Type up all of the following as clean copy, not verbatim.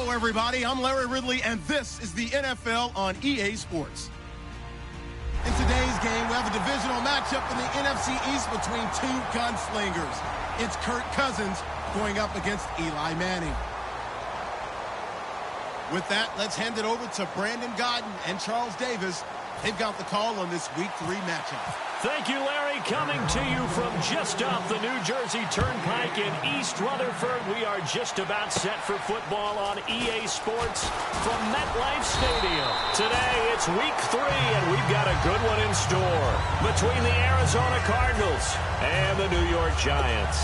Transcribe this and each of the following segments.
Hello, everybody. I'm Larry Ridley, and this is the NFL on EA Sports. In today's game, we have a divisional matchup in the NFC East between two gunslingers. It's Kirk Cousins going up against Eli Manning. With that, let's hand it over to Brandon Godden and Charles Davis. They've got the call on this Week 3 matchup. Thank you, Larry. Coming to you from just off the New Jersey Turnpike in East Rutherford. We are just about set for football on EA Sports from MetLife Stadium. Today, it's Week 3, and we've got a good one in store between the Arizona Cardinals and the New York Giants.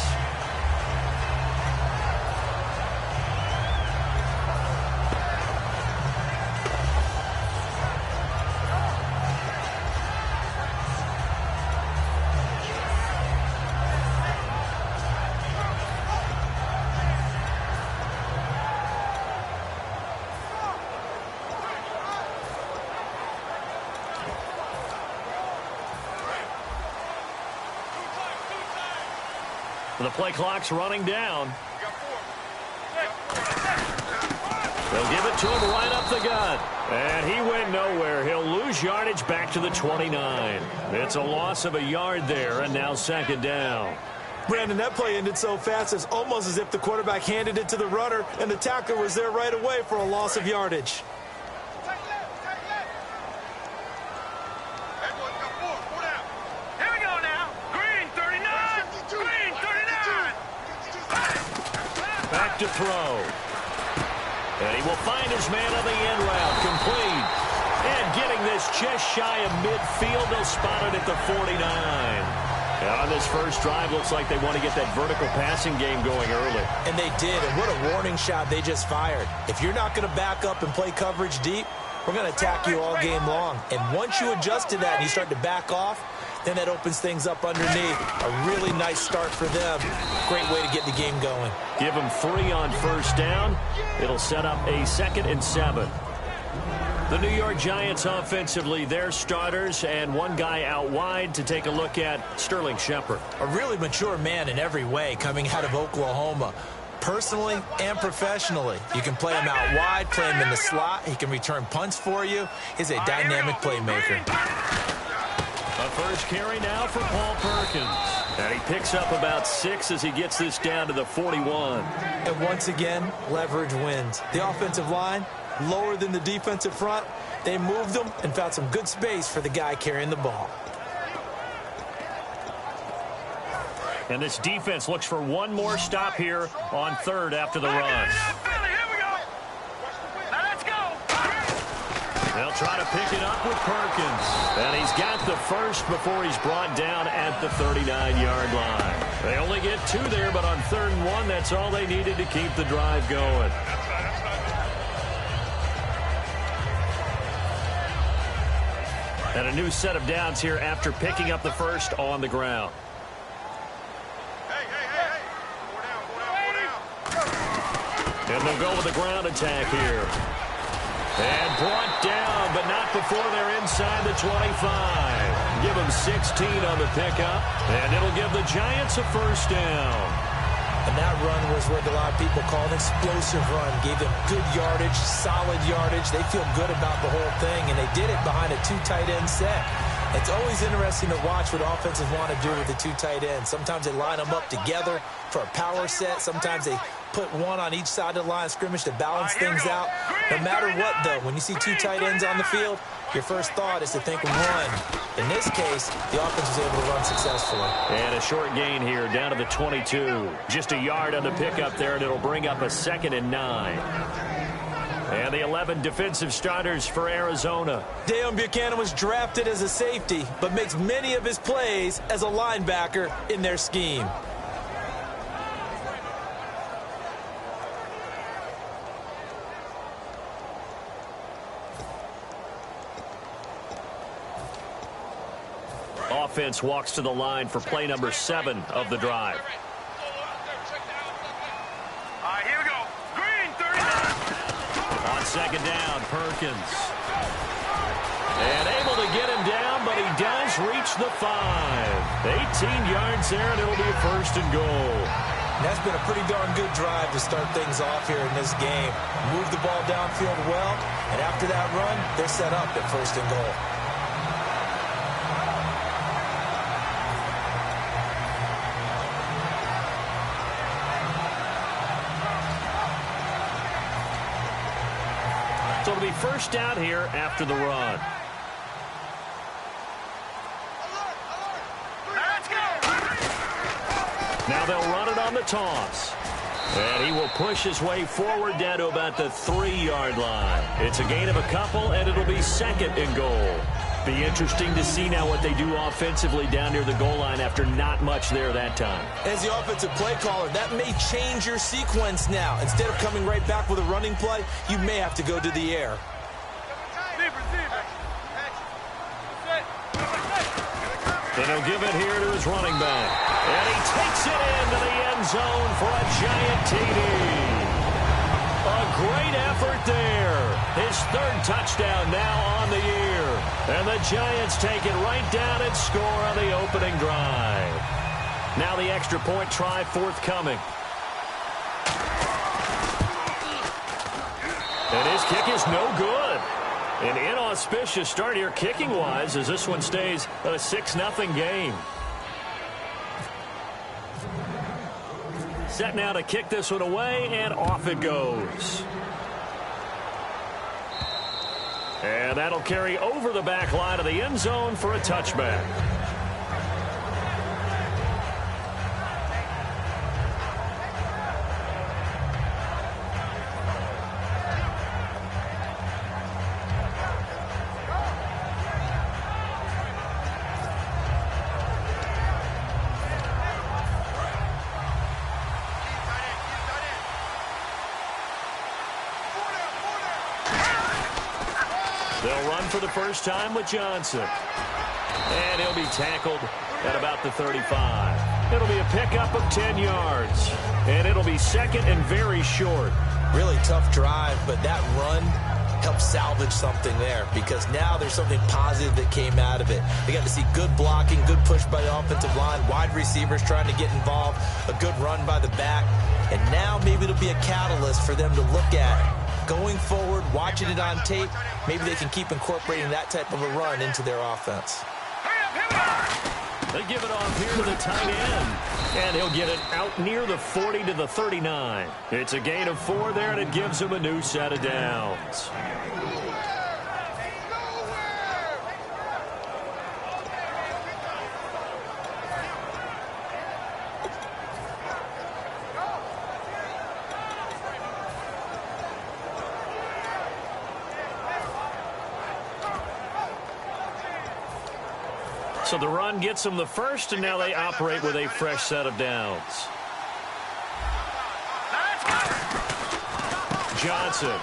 The play clock's running down. They'll give it to him right up the gut. And he went nowhere. He'll lose yardage back to the 29. It's a loss of a yard there, and now second down. Brandon, that play ended so fast, it's almost as if the quarterback handed it to the runner, and the tackler was there right away for a loss of yardage. Back to throw. And he will find his man on the end route. Complete. And getting this just shy of midfield. They'll spot it at the 49. And on this first drive, looks like they want to get that vertical passing game going early. And they did. And what a warning shot they just fired. If you're not going to back up and play coverage deep, we're going to attack you all game long. And once you adjust to that and you start to back off, then that opens things up underneath. A really nice start for them. Great way to get the game going. Give them 3 on first down. It'll set up a 2nd and 7. The New York Giants offensively, their starters and one guy out wide to take a look at Sterling Shepard. A really mature man in every way coming out of Oklahoma. Personally and professionally. You can play him out wide, play him in the slot. He can return punts for you. He's a dynamic playmaker. A first carry now for Paul Perkins. And he picks up about 6 as he gets this down to the 41. And once again, leverage wins. The offensive line, lower than the defensive front. They moved them and found some good space for the guy carrying the ball. And this defense looks for one more stop here on 3rd after the run. They'll try to pick it up with Perkins. And he's got the first before he's brought down at the 39-yard line. They only get 2 there, but on 3rd and 1, that's all they needed to keep the drive going. And a new set of downs here after picking up the first on the ground. And they'll go with the ground attack here. And brought down, but not before they're inside the 25. Give them 16 on the pickup, and it'll give the Giants a first down. And that run was what a lot of people call an explosive run. Gave them good yardage, solid yardage. They feel good about the whole thing, and they did it behind a 2 tight end set. It's always interesting to watch what offenses want to do with the 2 tight ends. Sometimes they line them up together for a power set. Sometimes they put one on each side of the line of scrimmage to balance things out. No matter what, though, when you see 2 tight ends on the field, your first thought is to think run. In this case, the offense was able to run successfully. And a short gain here down to the 22. Just a yard on the pickup there, and it'll bring up a 2nd and 9. And the 11 defensive starters for Arizona. Deion Buchanan was drafted as a safety, but makes many of his plays as a linebacker in their scheme. Offense walks to the line for play number 7 of the drive. Here we go. Green, 39. On 2nd down, Perkins. And able to get him down, but he does reach the 5. 18 yards there, and it'll be a 1st and goal. And that's been a pretty darn good drive to start things off here in this game. Move the ball downfield well, and after that run, they're set up at 1st and goal. So it'll be first down here after the run. Now they'll run it on the toss. And he will push his way forward down to about the 3-yard line. It's a gain of a couple, and it'll be 2nd and goal. Be interesting to see now what they do offensively down near the goal line after not much there that time. As the offensive play caller, that may change your sequence now. Instead of coming right back with a running play, you may have to go to the air. And he'll give it here to his running back. And he takes it into the end zone for a giant TD. A great effort there. His 3rd touchdown now on the year. And the Giants take it right down and score on the opening drive. Now the extra point try forthcoming. And his kick is no good. An inauspicious start here kicking-wise as this one stays a 6-0 game. Set now to kick this one away, and off it goes. And that'll carry over the back line of the end zone for a touchback. They'll run for the first time with Johnson. And he'll be tackled at about the 35. It'll be a pickup of 10 yards. And it'll be 2nd and very short. Really tough drive, but that run helped salvage something there because now there's something positive that came out of it. They got to see good blocking, good push by the offensive line, wide receivers trying to get involved, a good run by the back. And now maybe it'll be a catalyst for them to look at going forward, watching it on tape. Maybe they can keep incorporating that type of a run into their offense. They give it off here to the tight end. And he'll get it out near the 40 to the 39. It's a gain of 4 there, and it gives him a new set of downs. So the run gets them the first, and now they operate with a fresh set of downs. Johnson.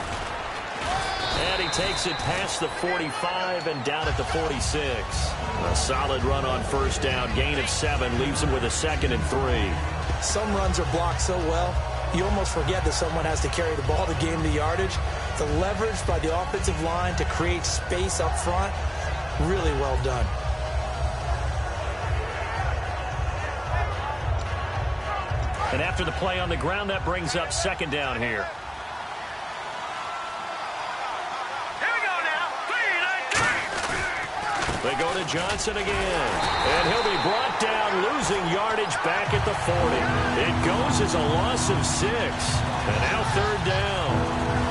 And he takes it past the 45 and down at the 46. A solid run on first down. Gain of 7 leaves him with a 2nd and 3. Some runs are blocked so well, you almost forget that someone has to carry the ball to gain the yardage. The leverage by the offensive line to create space up front, really well done. And after the play on the ground, that brings up 2nd down here. Here we go now. 3, 9, 3. They go to Johnson again. And he'll be brought down, losing yardage back at the 40. It goes as a loss of 6. And now 3rd down.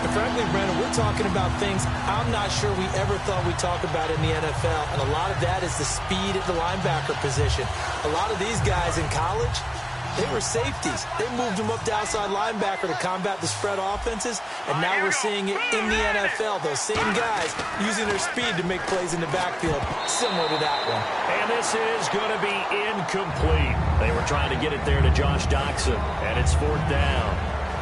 And frankly, Brandon, we're talking about things I'm not sure we ever thought we'd talk about in the NFL. And a lot of that is the speed at the linebacker position. A lot of these guys in college, they were safeties. They moved them up to outside linebacker to combat the spread offenses, and now we're seeing it in the NFL. Those same guys using their speed to make plays in the backfield, similar to that one. And this is going to be incomplete. They were trying to get it there to Josh Doxson, and it's 4th down.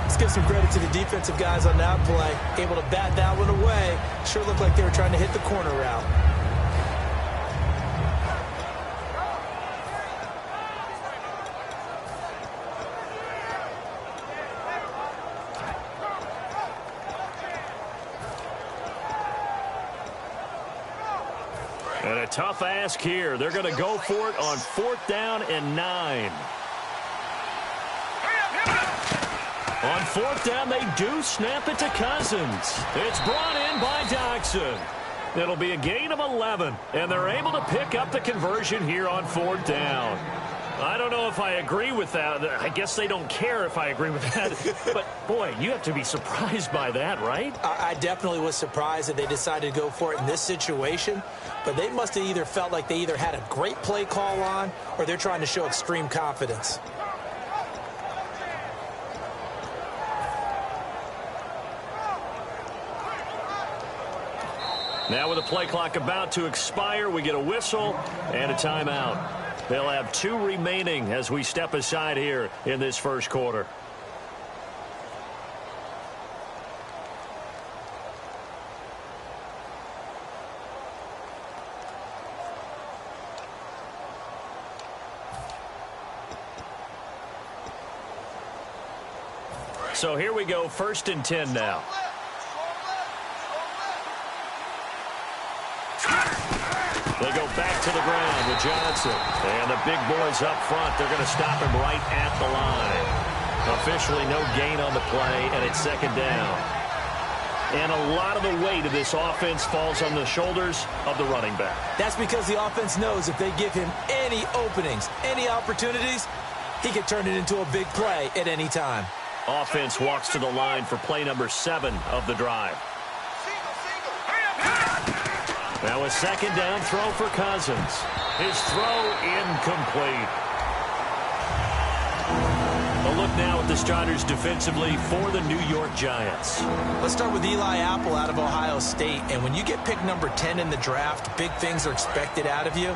Let's give some credit to the defensive guys on that play. Able to bat that one away. Sure looked like they were trying to hit the corner route. And a tough ask here. They're going to go for it on 4th down and 9. On fourth down, they do snap it to Cousins. It's brought in by Doxson. It'll be a gain of 11, and they're able to pick up the conversion here on fourth down. I don't know if I agree with that. I guess they don't care if I agree with that. But, boy, you have to be surprised by that, right? I definitely was surprised that they decided to go for it in this situation. But they must have either felt like they either had a great play call on or they're trying to show extreme confidence. Now with the play clock about to expire, we get a whistle and a timeout. They'll have 2 remaining as we step aside here in this first quarter. So here we go, 1st and 10 now. They go back to the ground with Johnson. And the big boys up front, they're going to stop him right at the line. Officially no gain on the play, and it's 2nd down. And a lot of the weight of this offense falls on the shoulders of the running back. That's because the offense knows if they give him any openings, any opportunities, he can turn it into a big play at any time. Offense walks to the line for play number 7 of the drive. Now a 2nd down throw for Cousins. His throw incomplete. A look now at the starters defensively for the New York Giants. Let's start with Eli Apple out of Ohio State. And when you get picked number 10 in the draft, big things are expected out of you.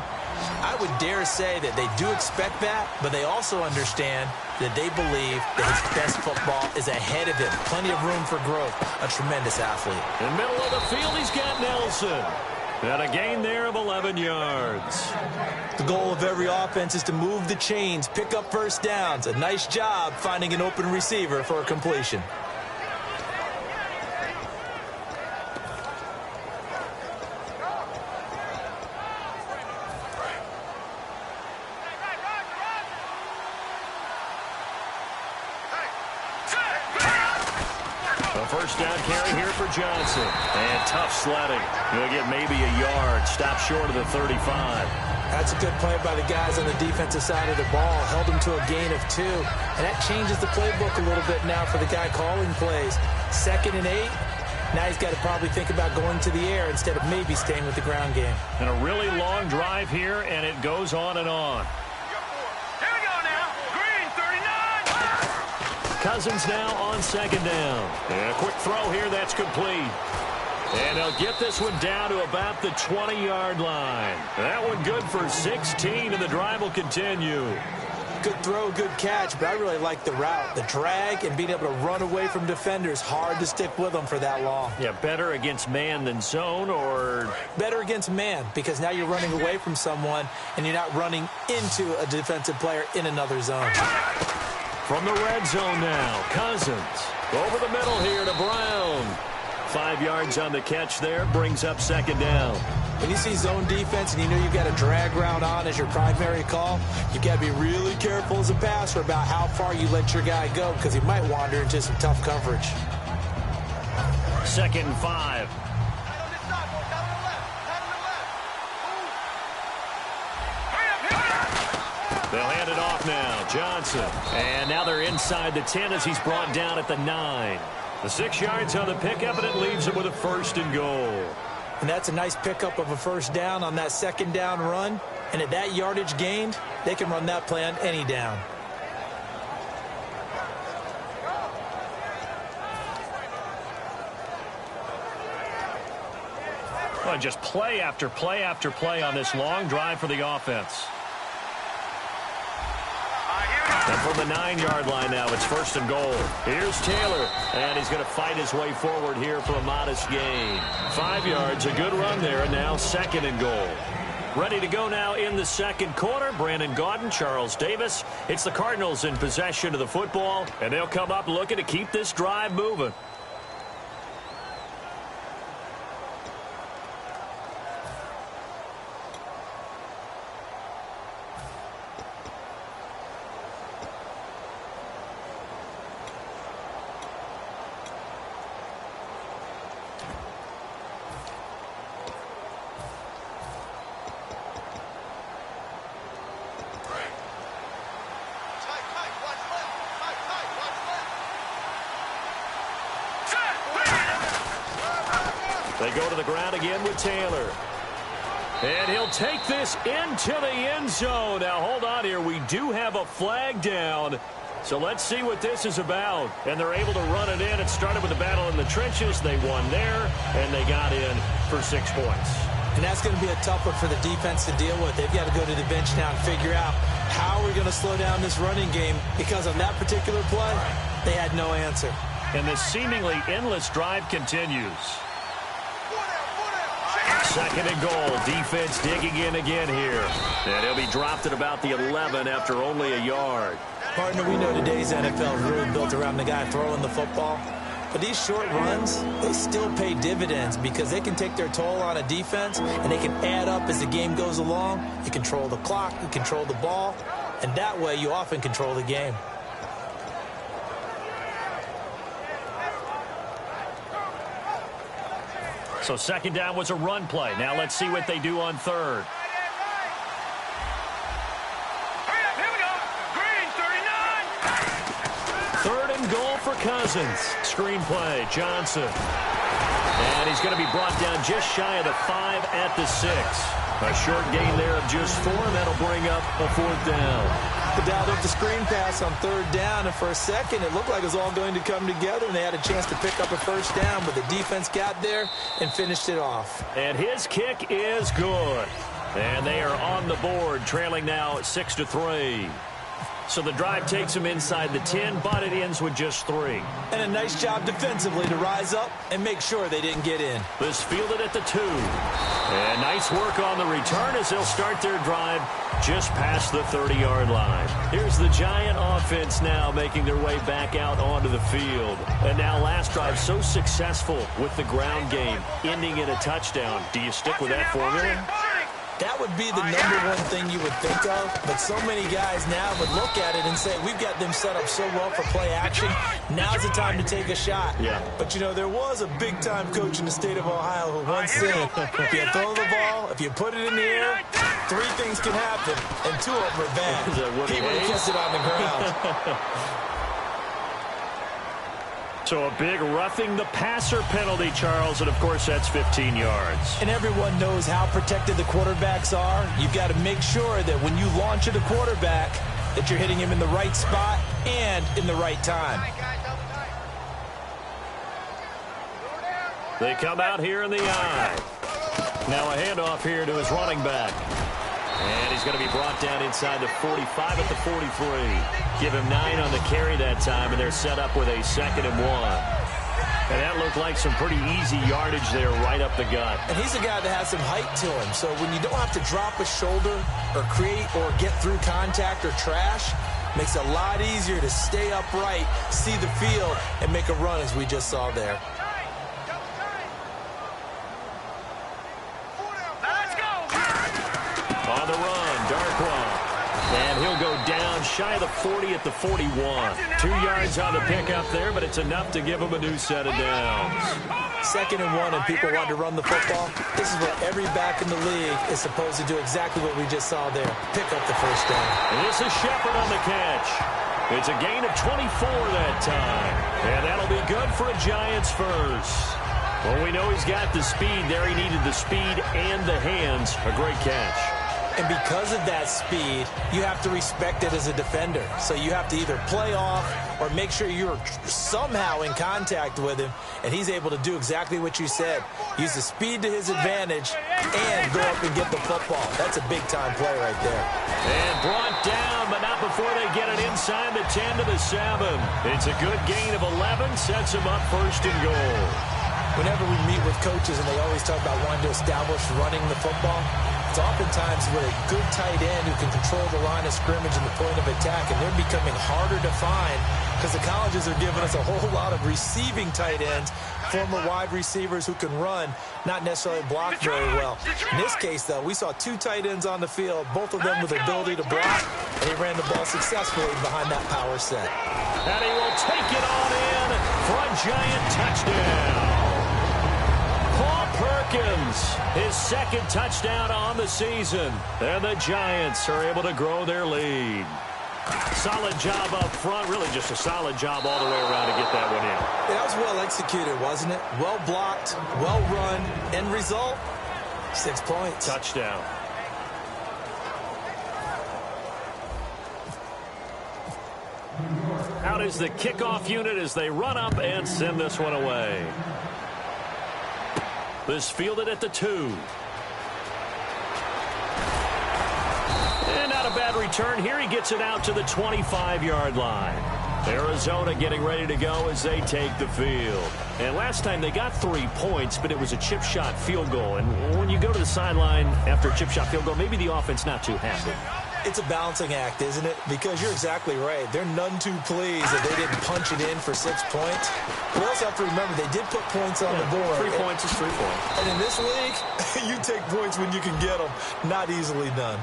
I would dare say that they do expect that, but they also understand that they believe that his best football is ahead of him. Plenty of room for growth. A tremendous athlete. In the middle of the field, he's got Nelson. And a gain there of 11 yards. The goal of every offense is to move the chains, pick up first downs. A nice job finding an open receiver for a completion. First down carry here for Johnson. And tough sledding. He'll get maybe a yard. Stop short of the 35. That's a good play by the guys on the defensive side of the ball. Held him to a gain of 2. And that changes the playbook a little bit now for the guy calling plays. 2nd and 8. Now he's got to probably think about going to the air instead of maybe staying with the ground game. And a really long drive here, and it goes on and on. Cousins now on 2nd down. And a quick throw here, that's complete. And they'll get this one down to about the 20-yard line. That one good for 16, and the drive will continue. Good throw, good catch, but I really like the route. The drag and being able to run away from defenders, hard to stick with them for that long. Yeah, better against man than zone, or? Better against man, because now you're running away from someone, and you're not running into a defensive player in another zone. From the red zone now, Cousins over the middle here to Brown. 5 yards on the catch there, brings up 2nd down. When you see zone defense and you know you've got a drag route on as your primary call, you've got to be really careful as a passer about how far you let your guy go, because he might wander into some tough coverage. 2nd and 5. They'll hand it off now. Johnson. And now they're inside the 10 as he's brought down at the 9. The 6 yards on the pickup, and it leaves him with a 1st and goal. And that's a nice pickup of a 1st down on that 2nd down run. And at that yardage gained, they can run that play on any down. Well, just play after play after play on this long drive for the offense. And from the 9-yard line now, it's 1st and goal. Here's Taylor, and he's going to fight his way forward here for a modest gain. 5 yards, a good run there, and now 2nd and goal. Ready to go now in the 2nd quarter. Brandon Gaudin, Charles Davis. It's the Cardinals in possession of the football, and they'll come up looking to keep this drive moving. They go to the ground again with Taylor. And he'll take this into the end zone. Now, hold on here. We do have a flag down. So let's see what this is about. And they're able to run it in. It started with a battle in the trenches. They won there, and they got in for 6 points. And that's going to be a tough one for the defense to deal with. They've got to go to the bench now and figure out how we're going to slow down this running game, because on that particular play, they had no answer. And this seemingly endless drive continues. Second and goal. Defense digging in again here. And he'll be dropped at about the 11 after only a yard. Partner, we know today's NFL is really built around the guy throwing the football. But these short runs, they still pay dividends because they can take their toll on a defense, and they can add up as the game goes along. You control the clock, you control the ball, and that way you often control the game. So second down was a run play. Now let's see what they do on third. Third and goal for Cousins. Screenplay, Johnson. And he's going to be brought down just shy of the 5 at the 6. A short gain there of just 4, and that'll bring up a 4th down. They dialed up the screen pass on third down, and for a second it looked like it was all going to come together, and they had a chance to pick up a first down, but the defense got there and finished it off. And his kick is good. And they are on the board, trailing now 6-3. So the drive takes them inside the 10, but it ends with just 3. And a nice job defensively to rise up and make sure they didn't get in. This fielded at the 2. And nice work on the return as they'll start their drive just past the 30-yard line. Here's the Giant offense now making their way back out onto the field. And now last drive so successful with the ground game, ending in a touchdown. Do you stick with that formula? That would be the number one thing you would think of, but so many guys now would look at it and say, we've got them set up so well for play action, now's the time to take a shot. Yeah. But, you know, there was a big-time coach in the state of Ohio who once said, if you throw the ball, if you put it in the air, 3 things can happen, and 2 of them are bad. He would have kept it on the ground. So a big roughing the passer penalty, Charles, and of course that's 15 yards. And everyone knows how protected the quarterbacks are. You've got to make sure that when you launch at a quarterback, that you're hitting him in the right spot and in the right time. They come out here in the eye. Now a handoff here to his running back. And he's going to be brought down inside the 45 at the 43. Give him 9 on the carry that time, and they're set up with a 2nd and 1. And that looked like some pretty easy yardage there right up the gut. And he's a guy that has some height to him. So when you don't have to drop a shoulder or create or get through contact or trash, makes it a lot easier to stay upright, see the field, and make a run as we just saw there. On the run, Darkwa. And he'll go down shy of the 40 at the 41. 2 yards on the pickup there, but it's enough to give him a new set of downs. 2nd and 1, and people want to run the football. This is what every back in the league is supposed to do, exactly what we just saw there. Pick up the first down. And this is Shepard on the catch. It's a gain of 24 that time. And that'll be good for a Giants first. Well, we know he's got the speed there. He needed the speed and the hands. A great catch. And because of that speed, you have to respect it as a defender. So you have to either play off or make sure you're somehow in contact with him, and he's able to do exactly what you said. Use the speed to his advantage and go up and get the football. That's a big-time play right there. And brought down, but not before they get it inside the 10 to the 7. It's a good gain of 11, sets him up 1st and goal. Whenever we meet with coaches and they always talk about wanting to establish running the football, it's oftentimes with a good tight end who can control the line of scrimmage and the point of attack, and they're becoming harder to find because the colleges are giving us a whole lot of receiving tight ends, former wide receivers who can run, not necessarily block very well. In this case, though, we saw 2 tight ends on the field, both of them with the ability to block, and he ran the ball successfully behind that power set. And he will take it on in for a Giant touchdown. Perkins, his 2nd touchdown on the season. And the Giants are able to grow their lead. Solid job up front. Really just a solid job all the way around to get that one in. That was well executed, wasn't it? Well blocked, well run. End result, 6 points. Touchdown. Out is the kickoff unit as they run up and send this one away. This fielded at the 2. And not a bad return here. He gets it out to the 25-yard line. Arizona getting ready to go as they take the field. And last time they got 3 points, but it was a chip shot field goal. And when you go to the sideline after a chip shot field goal, maybe the offense not too happy. It's a balancing act, isn't it? Because you're exactly right. They're none too pleased that they didn't punch it in for 6 points. We also have to remember they did put points on the board. 3 points is 3 points. And in this league, you take points when you can get them. Not easily done.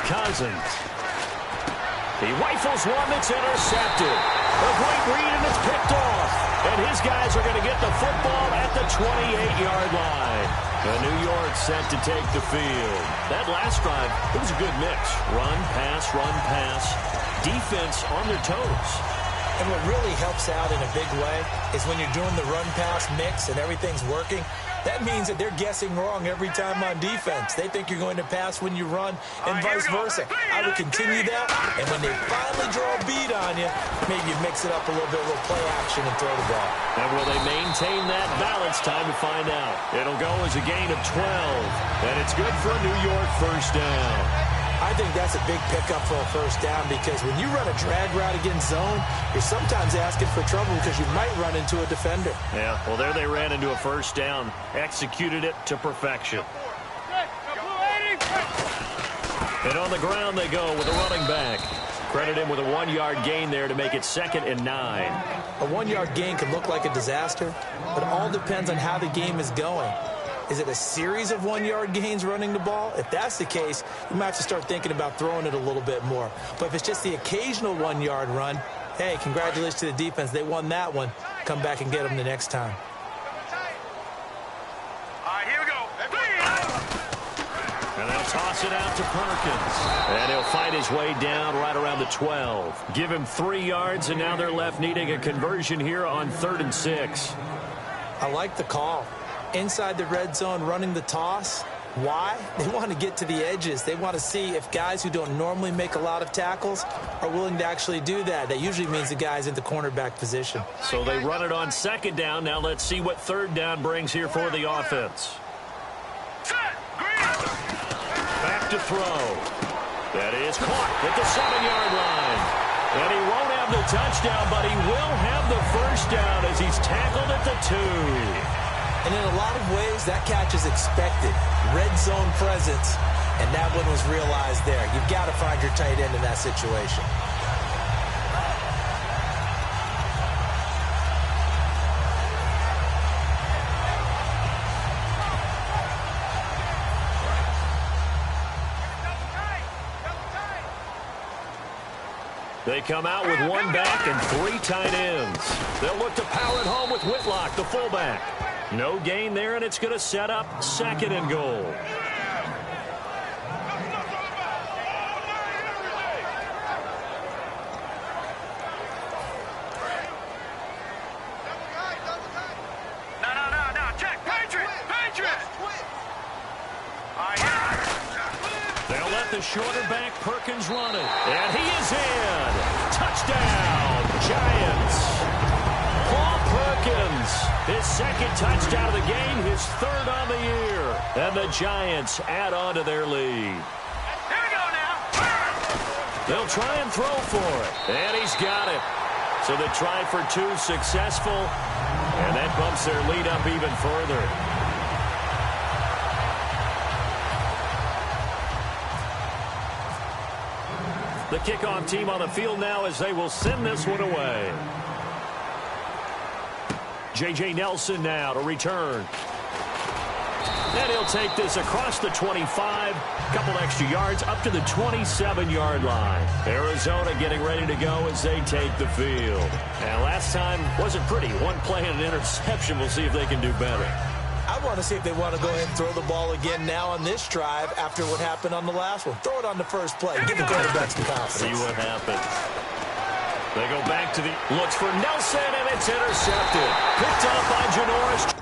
Cousins. He rifles one that's intercepted. A great read, and it's picked off. And his guys are going to get the football at the 28-yard line. New York set to take the field. That last drive, it was a good mix. Run, pass, defense on their toes. And what really helps out in a big way is when you're doing the run-pass mix and everything's working, that means that they're guessing wrong every time on defense. They think you're going to pass when you run and vice versa. I would continue that, and when they finally draw a beat on you, maybe you mix it up a little bit, a little play action and throw the ball. And will they maintain that balance? Time to find out. It'll go as a gain of 12, and it's good for a New York first down. I think that's a big pickup for a first down because when you run a drag route against zone, you're sometimes asking for trouble because you might run into a defender. Yeah, well, there they ran into a first down. Executed it to perfection. And on the ground they go with a running back. Credit him with a 1-yard gain there to make it 2nd and 9. A 1-yard gain can look like a disaster, but it all depends on how the game is going. Is it a series of 1-yard gains running the ball? If that's the case, you might have to start thinking about throwing it a little bit more. But if it's just the occasional 1-yard run, hey, congratulations to the defense. They won that one. Come back and get them the next time. All right, here we go. And they'll toss it out to Perkins. And he'll fight his way down right around the 12. Give him 3 yards, and now they're left needing a conversion here on 3rd and 6. I like the call. Inside the red zone, running the toss. Why? They want to get to the edges. They want to see if guys who don't normally make a lot of tackles are willing to actually do that. That usually means the guy's in the cornerback position. So they run it on 2nd down. Now let's see what 3rd down brings here for the offense. Back to throw. That is caught at the 7-yard line. And he won't have the touchdown, but he will have the first down as he's tackled at the 2. And in a lot of ways, that catch is expected. Red zone presence, and that one was realized there. You've got to find your tight end in that situation. They come out with 1 back and 3 tight ends. They'll look to power it home with Whitlock, the fullback. No gain there, and it's going to set up 2nd and goal. No. Check. Patriot. They'll let the shorter back Perkins run it. And he is in. Touchdown, Giants. Paul Perkins, his 2nd touchdown of the game, his 3rd on the year. And the Giants add on to their lead. Here we go now. They'll try and throw for it. And he's got it. So the try for 2 successful. And that bumps their lead up even further. The kickoff team on the field now as they will send this one away. J.J. Nelson now to return. And he'll take this across the 25, couple extra yards up to the 27-yard line. Arizona getting ready to go as they take the field. And last time wasn't pretty. One play and an interception. We'll see if they can do better. I want to see if they want to go ahead and throw the ball again now on this drive after what happened on the last one. Throw it on the first play. Give the quarterbacks the confidence. See what happens. They go back to the looks for Nelson, and it's intercepted. Picked up by Janoris.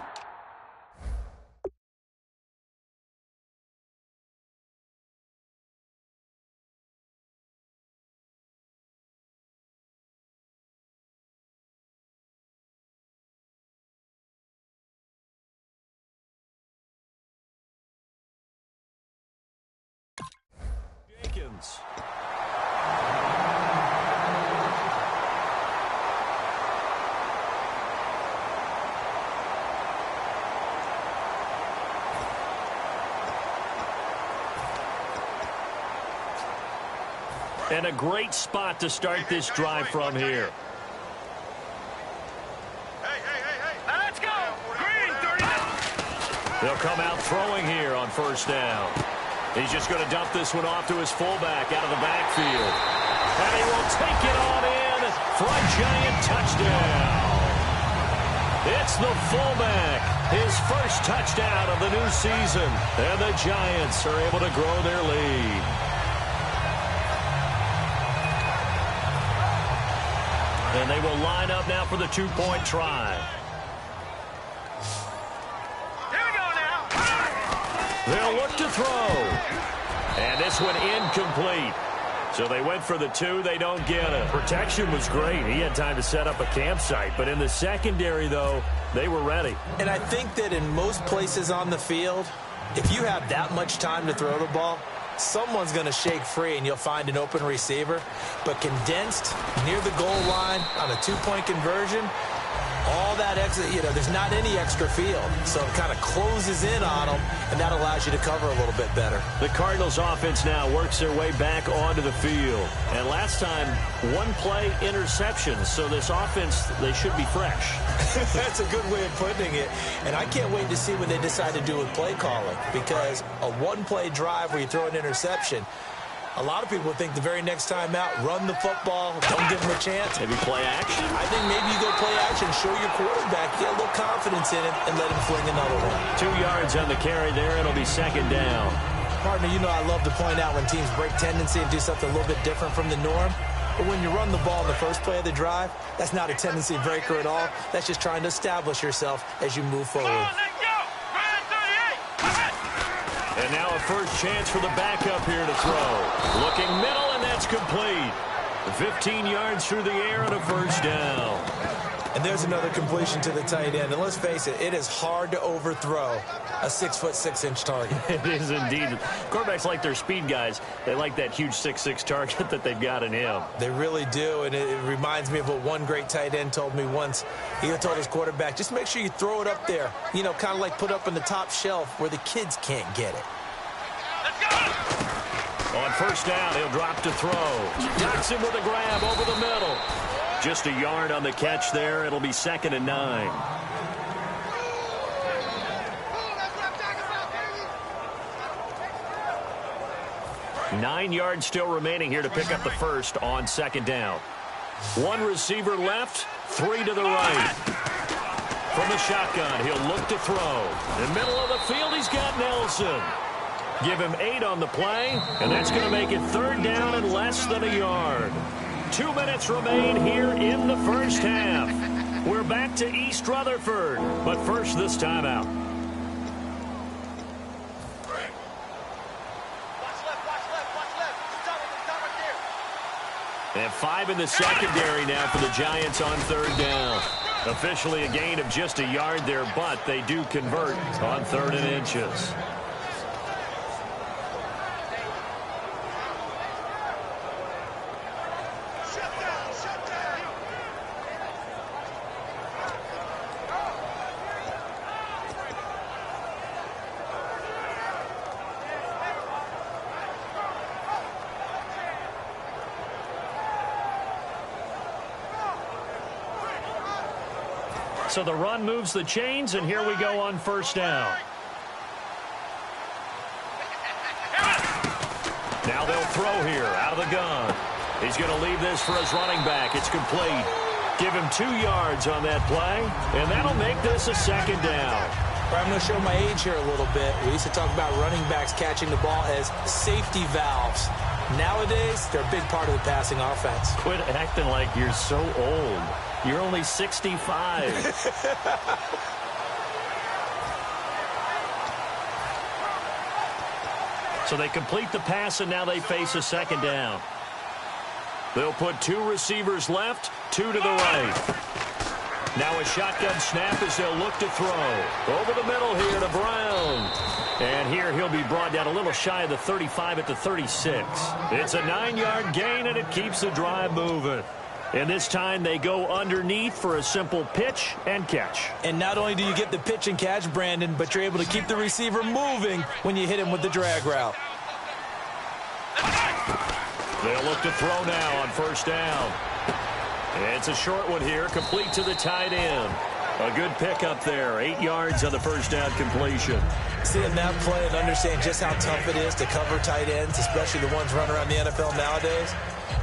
And a great spot to start this drive from here. Let's go! Green, 39! They'll come out throwing here on first down. He's just going to dump this one off to his fullback out of the backfield. And he will take it on in for a giant touchdown. It's the fullback, his first touchdown of the new season. And the Giants are able to grow their lead. And they will line up now for the two-point try. Here we go now! They'll look to throw. And this one incomplete. So they went for the two. They don't get it. Protection was great. He had time to set up a campsite. But in the secondary, though, they were ready. And I think that in most places on the field, if you have that much time to throw the ball, someone's going to shake free and you'll find an open receiver. But condensed near the goal line on a two-point conversion, all that extra, there's not any extra field. So it kind of closes in on them, and that allows you to cover a little bit better. The Cardinals offense now works their way back onto the field. And last time, one play interception. So this offense, they should be fresh. That's a good way of putting it. And I can't wait to see what they decide to do with play calling, because a one-play drive where you throw an interception, a lot of people think the very next time out, run the football, don't give them a chance. Maybe play action? I think maybe you go play action, show your quarterback, get a little confidence in it, and let him fling another one. 2 yards on the carry there. It'll be second down. Partner, I love to point out when teams break tendency and do something a little bit different from the norm. But when you run the ball in the first play of the drive, that's not a tendency breaker at all. That's just trying to establish yourself as you move forward. Let's go! Green, 38! And now a first chance for the backup here to throw. Looking middle, and that's complete. 15 yards through the air and a first down. And there's another completion to the tight end. And let's face it, it is hard to overthrow a 6'6" target. It is indeed. Quarterbacks like their speed guys. They like that huge 6'6" target that they've got in him. They really do, and it reminds me of what one great tight end told me once. He told his quarterback, just make sure you throw it up there, kind of like put up on the top shelf where the kids can't get it. Let's go! On first down, he'll drop to throw. Jackson with a grab over the middle. Just a yard on the catch there. It'll be 2nd and 9. Nine yards still remaining here to pick up the first on second down. One receiver left, 3 to the right. From the shotgun, he'll look to throw. In the middle of the field, he's got Nelson. Give him 8 on the play, and that's going to make it 3rd down and less than a yard. 2 minutes remain here in the first half. We're back to East Rutherford, but first this timeout. And 5 in the secondary now for the Giants on 3rd down. Officially a gain of just a yard there, but they do convert on 3rd and inches. So the run moves the chains, and here we go on first down. Now they'll throw here out of the gun. He's going to leave this for his running back. It's complete. Give him 2 yards on that play, and that'll make this a second down. I'm going to show my age here a little bit. We used to talk about running backs catching the ball as safety valves. Nowadays, they're a big part of the passing offense. Quit acting like you're so old. You're only 65. So they complete the pass, and now they face a second down. They'll put 2 receivers left, 2 to the right. Now a shotgun snap as they'll look to throw. Over the middle here to Brown. And here he'll be brought down a little shy of the 35 at the 36. It's a 9-yard gain, and it keeps the drive moving. And this time they go underneath for a simple pitch and catch. And not only do you get the pitch and catch, Brandon, but you're able to keep the receiver moving when you hit him with the drag route. They'll look to throw now on first down. It's a short one here, complete to the tight end. A good pickup there, 8 yards on the first down completion. Seeing that play and understand just how tough it is to cover tight ends, especially the ones running around the NFL nowadays,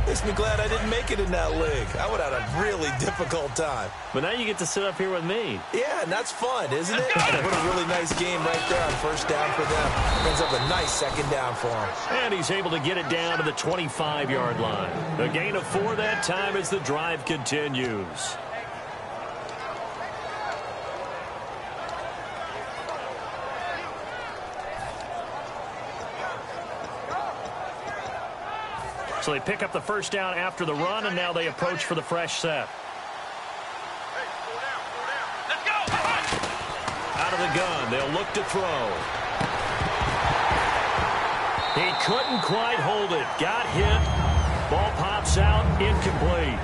makes me glad I didn't make it in that league. I would have had a really difficult time. But now you get to sit up here with me. Yeah, and that's fun, isn't it? What a really nice game right there on first down for them. Brings up a nice second down for him. And he's able to get it down to the 25-yard line. A gain of 4 that time as the drive continues. So they pick up the first down after the run, and now they approach for the fresh set. Let's go. Out of the gun, they'll look to throw. He couldn't quite hold it. Got hit. Ball pops out, incomplete.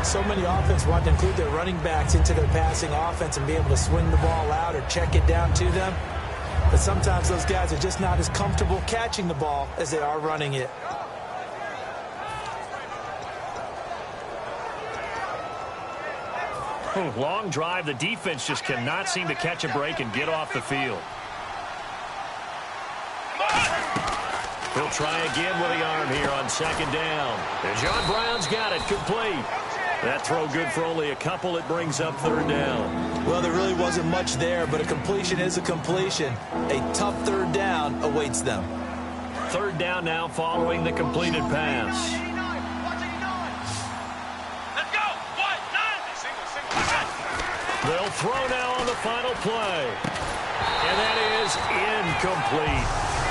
So many offenses want to include their running backs into their passing offense and be able to swing the ball out or check it down to them. But sometimes those guys are just not as comfortable catching the ball as they are running it. Long drive. The defense just cannot seem to catch a break and get off the field. He'll try again with the arm here on second down. And John Brown's got it complete. That throw good for only a couple. It brings up third down. Well, there really wasn't much there, but a completion is a completion. A tough third down awaits them. Third down now following the completed pass. They'll throw now on the final play. And that is incomplete.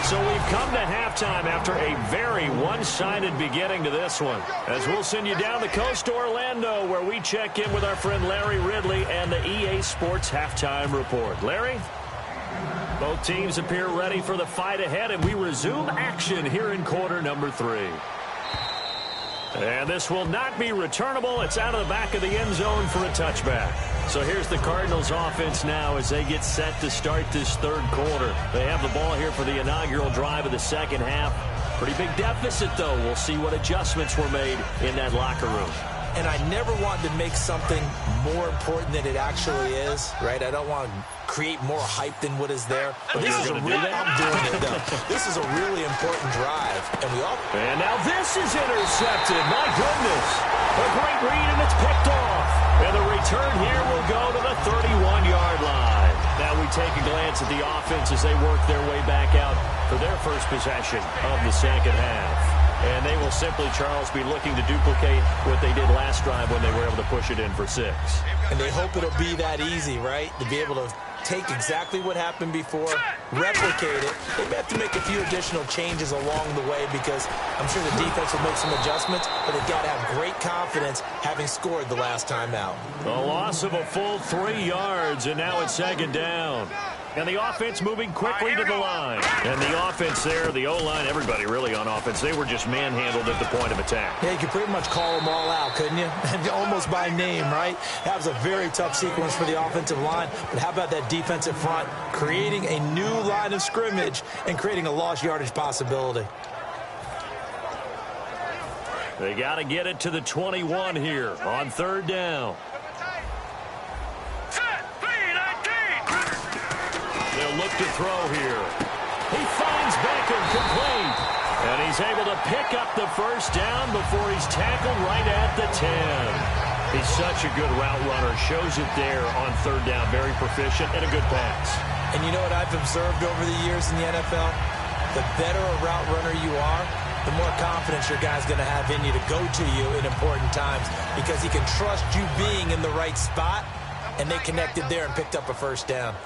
So we've come to halftime after a very one-sided beginning to this one. As we'll send you down the coast to Orlando, where we check in with our friend Larry Ridley and the EA Sports Halftime Report. Larry? Both teams appear ready for the fight ahead, and we resume action here in quarter number 3. And this will not be returnable. It's out of the back of the end zone for a touchback. So here's the Cardinals offense now as they get set to start this third quarter. They have the ball here for the inaugural drive of the second half. Pretty big deficit, though. We'll see what adjustments were made in that locker room. And I never wanted to make something more important than it actually is, right? I don't want to create more hype than what is there. But this is a really, I'm doing it, though. This is a really important drive. And now this is intercepted. My goodness. A great read, and it's picked off. And the return here will go to the 31-yard line. Now we take a glance at the offense as they work their way back out for their first possession of the second half. And they will simply, Charles, be looking to duplicate what they did last drive when they were able to push it in for 6. And they hope it'll be that easy, right? To be able to take exactly what happened before, replicate it. They may have to make a few additional changes along the way because I'm sure the defense will make some adjustments, but they've got to have great confidence having scored the last time out. A loss of a full 3 yards, and now it's second down. And the offense moving quickly to the line. And the offense there, the O-line, everybody really on offense, they were just manhandled at the point of attack. Yeah, you could pretty much call them all out, couldn't you? Almost by name, right? That was a very tough sequence for the offensive line. But how about that defensive front creating a new line of scrimmage and creating a lost yardage possibility? They got to get it to the 21 here on third down. They'll look to throw here. He finds Beckham complete. And he's able to pick up the first down before he's tackled right at the 10. He's such a good route runner. Shows it there on third down. Very proficient and a good pass. And you know what I've observed over the years in the NFL? The better a route runner you are, the more confidence your guy's going to have in you to go to you in important times because he can trust you being in the right spot, and they connected there and picked up a first down.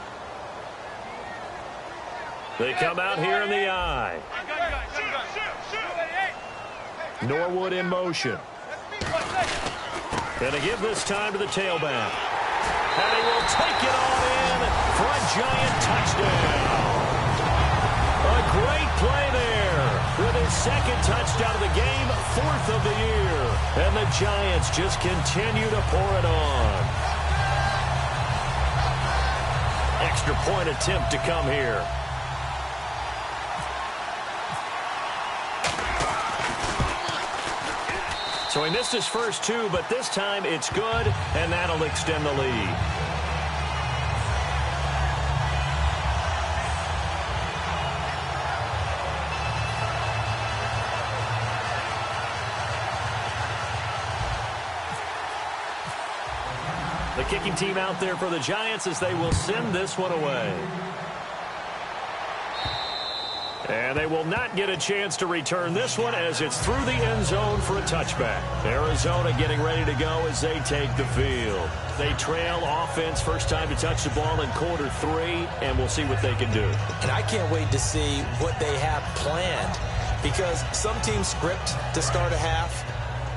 They come out here in the eye. Norwood in motion. Going to give this time to the tailback. And he will take it all in for a giant touchdown. A great play there with his second touchdown of the game, 4th of the year. And the Giants just continue to pour it on. Extra point attempt to come here. So he missed his first 2, but this time it's good, and that'll extend the lead. The kicking team out there for the Giants as they will send this one away. And they will not get a chance to return this one as it's through the end zone for a touchback. Arizona getting ready to go as they take the field. They trail offense, first time to touch the ball in quarter 3, and we'll see what they can do. And I can't wait to see what they have planned because some teams script to start a half.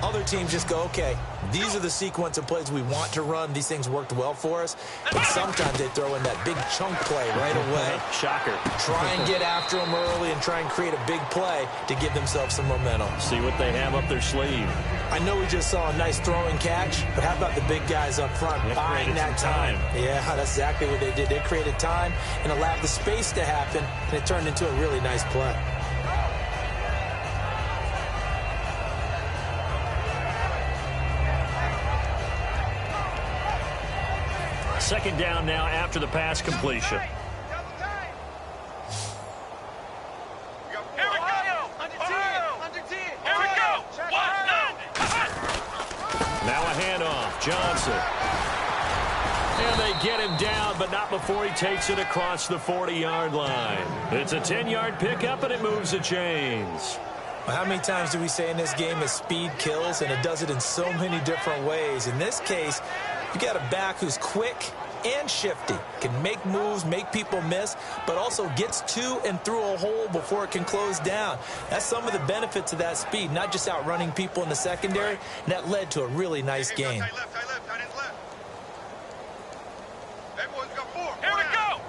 Other teams just go, okay, these are the sequence of plays we want to run. These things worked well for us. And sometimes they throw in that big chunk play right away. Shocker. Try and get after them early and try and create a big play to give themselves some momentum. See what they have up their sleeve. I know we just saw a nice throw and catch, but how about the big guys up front buying that time? Yeah, that's exactly what they did. They created time and allowed the space to happen, and it turned into a really nice play. Second down now after the pass completion. Here we go. Here we go. Now a handoff. Johnson. And they get him down, but not before he takes it across the 40-yard line. It's a 10-yard pickup, and it moves the chains. Well, how many times do we say in this game that speed kills, and it does it in so many different ways? In this case, you got a back who's quick and shifty, can make moves, make people miss, but also gets to and through a hole before it can close down. That's some of the benefits of that speed, not just outrunning people in the secondary, and that led to a really nice game. Here we go.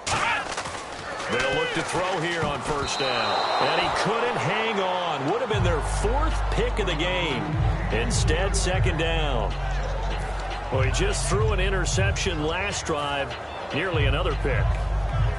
They'll look to throw here on first down. And he couldn't hang on. Would have been their 4th pick of the game. Instead, second down. Well, he just threw an interception last drive, nearly another pick.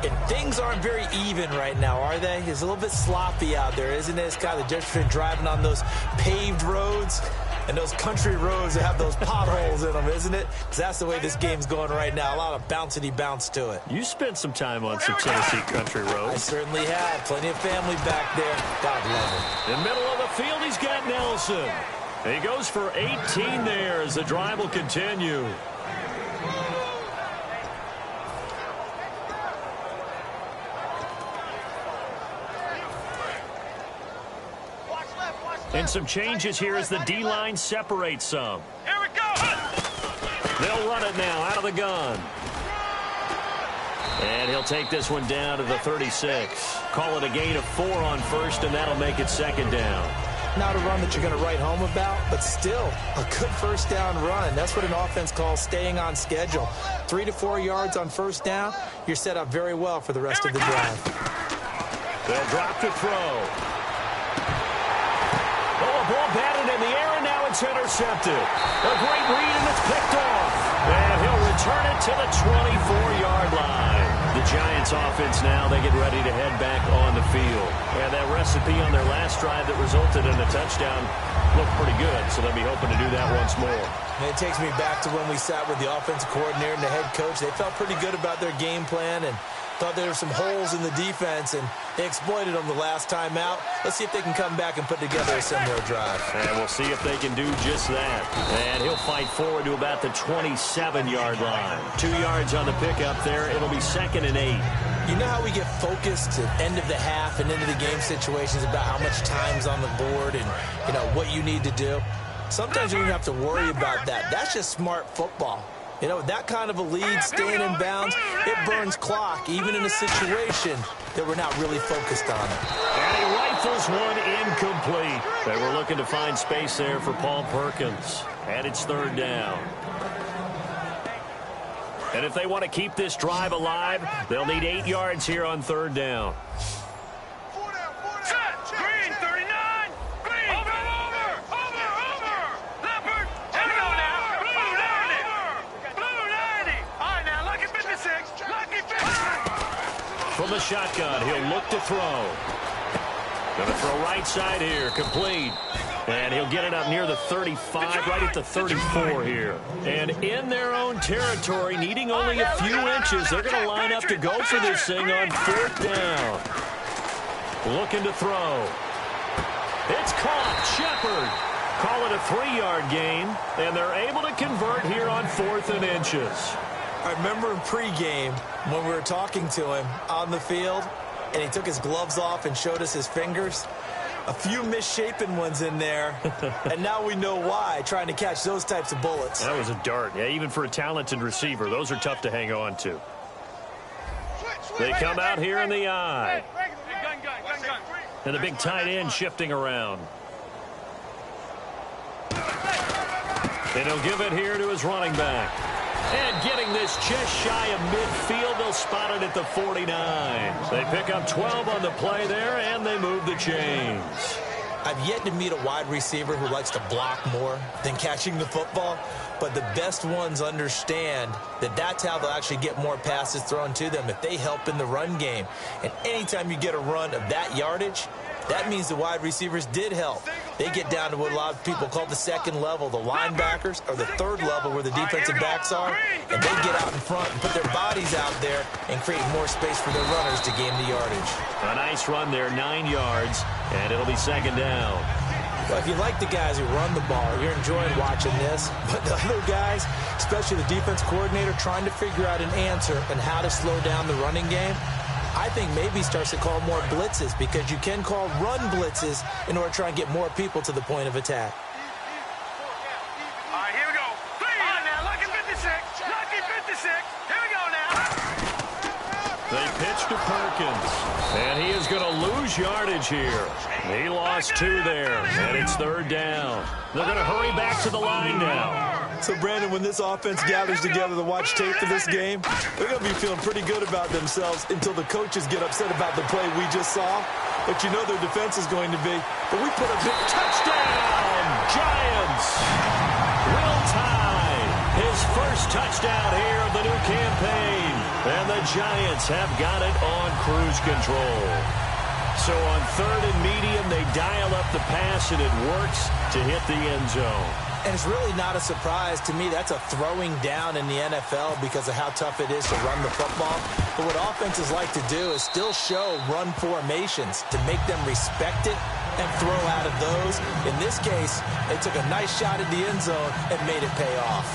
And things aren't very even right now, are they? It's a little bit sloppy out there, isn't it? It's kind of the difference between driving on those paved roads and those country roads that have those potholes in them, isn't it? Because that's the way this game's going right now. A lot of bouncy bounce to it. You spent some time on some Tennessee country roads. I certainly have. Plenty of family back there. God love them. In the middle of the field, he's got Nelson. He goes for 18 there as the drive will continue. And some changes here as the D-line separates some. Here we go. They'll run it now out of the gun. And he'll take this one down to the 36. Call it a gain of 4 on first, and that'll make it second down. Not a run that you're going to write home about, but still a good first down run. That's what an offense calls staying on schedule. 3 to 4 yards on first down, you're set up very well for the rest of the drive. They'll drop to throw. Oh, a ball batted in the air, and now it's intercepted. A great read, and it's picked off. And he'll return it to the 24-yard line. The Giants offense now, they get ready to head back on the field. And that recipe on their last drive that resulted in a touchdown looked pretty good, so they'll be hoping to do that once more. And it takes me back to when we sat with the offensive coordinator and the head coach. They felt pretty good about their game plan, and Thought there were some holes in the defense, and they exploited them the last time out. Let's see if they can come back and put together a similar drive. And we'll see if they can do just that. And he'll fight forward to about the 27-yard line. 2 yards on the pickup there. It'll be 2nd and 8. You know how we get focused at end of the half and into the game situations about how much time's on the board and, you know, what you need to do? Sometimes you don't have to worry about that. That's just smart football. You know, that kind of a lead, staying in bounds, it burns clock, even in a situation that we're not really focused on it. And he rifles one incomplete. They were looking to find space there for Paul Perkins. And it's 3rd down. And if they want to keep this drive alive, they'll need 8 yards here on 3rd down. Set. Green, 39. Green. Over. Leopard. Here we go now. Blue 90. Blue 90. All right, now, lucky 56. Lucky 56. From the shotgun, he'll look to throw. Going to throw right side here. Complete. And he'll get it up near the 35, right at the 34 here. And in their own territory, needing only a few inches, they're going to line up to go for this thing on 4th down. Looking to throw. It's caught. Shepard. Call it a 3-yard gain, and they're able to convert here on 4th and inches. I remember in pregame when we were talking to him on the field, and he took his gloves off and showed us his fingers. A few misshapen ones in there, and now we know why, trying to catch those types of bullets. That was a dart. Yeah, even for a talented receiver, those are tough to hang on to. They come out here in the eye. And the big tight end shifting around. And he'll give it here to his running back. And getting this just shy of midfield, they'll spot it at the 49. They pick up 12 on the play there, and they move the chains. I've yet to meet a wide receiver who likes to block more than catching the football, but the best ones understand that that's how they'll actually get more passes thrown to them if they help in the run game. And anytime you get a run of that yardage, that means the wide receivers did help. They get down to what a lot of people call the 2nd level, the linebackers, or the 3rd level where the defensive backs are, and they get out in front and put their bodies out there and create more space for their runners to gain the yardage. A nice run there, 9 yards, and it'll be 2nd down. Well, if you like the guys who run the ball, you're enjoying watching this. But the other guys, especially the defense coordinator, trying to figure out an answer on how to slow down the running game, I think maybe starts to call more blitzes, because you can call run blitzes in order to try and get more people to the point of attack. All right, here we go. All right, now, lucky 56. Lucky 56. Here we go now. They pitch to Perkins, and he is going to lose yardage here. He lost 2 there, and it's 3rd down. They're going to hurry back to the line now. So, Brandon, when this offense gathers together to watch tape for this game, they're going to be feeling pretty good about themselves until the coaches get upset about the play we just saw. But you know their defense is going to be, but we put a big touchdown, Giants. Will Tye, his first touchdown here of the new campaign. And the Giants have got it on cruise control. So on 3rd and medium, they dial up the pass, and it works to hit the end zone. And it's really not a surprise to me. That's a throwing down in the NFL because of how tough it is to run the football. But what offenses like to do is still show run formations to make them respect it and throw out of those. In this case, they took a nice shot at the end zone and made it pay off.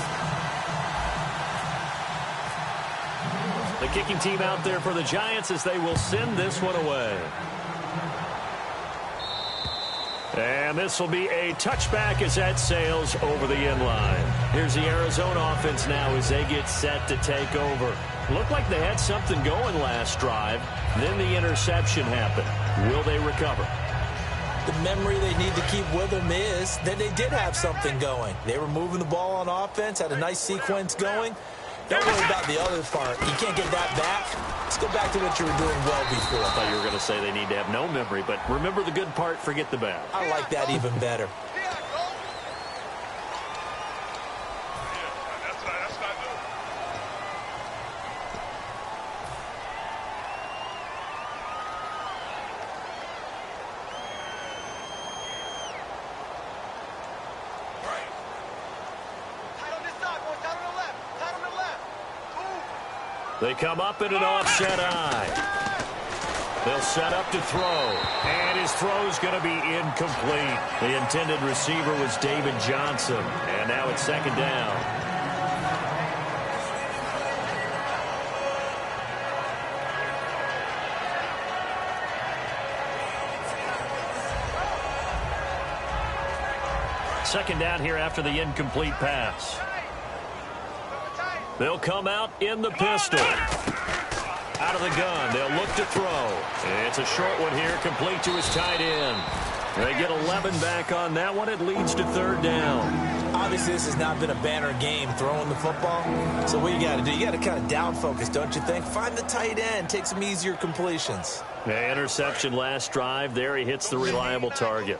The kicking team out there for the Giants as they will send this one away. And this will be a touchback as that sails over the end line. Here's the Arizona offense now as they get set to take over. Looked like they had something going last drive. Then the interception happened. Will they recover? The memory they need to keep with them is that they did have something going. They were moving the ball on offense, had a nice sequence going. Don't worry about the other part. You can't get that back. Let's go back to what you were doing well before. I thought you were going to say they need to have no memory, but remember the good part, forget the bad. I like that even better. They come up in an offset eye. They'll set up to throw. And his throw's going to be incomplete. The intended receiver was David Johnson. And now it's second down. Second down here after the incomplete pass. They'll come out in the pistol. Out of the gun. They'll look to throw. It's a short one here, complete to his tight end. They get 11 back on that one. It leads to third down. Obviously, this has not been a banner game throwing the football. So what you got to do, you got to kind of down focus, don't you think? Find the tight end. Take some easier completions. The interception last drive. There he hits the reliable target.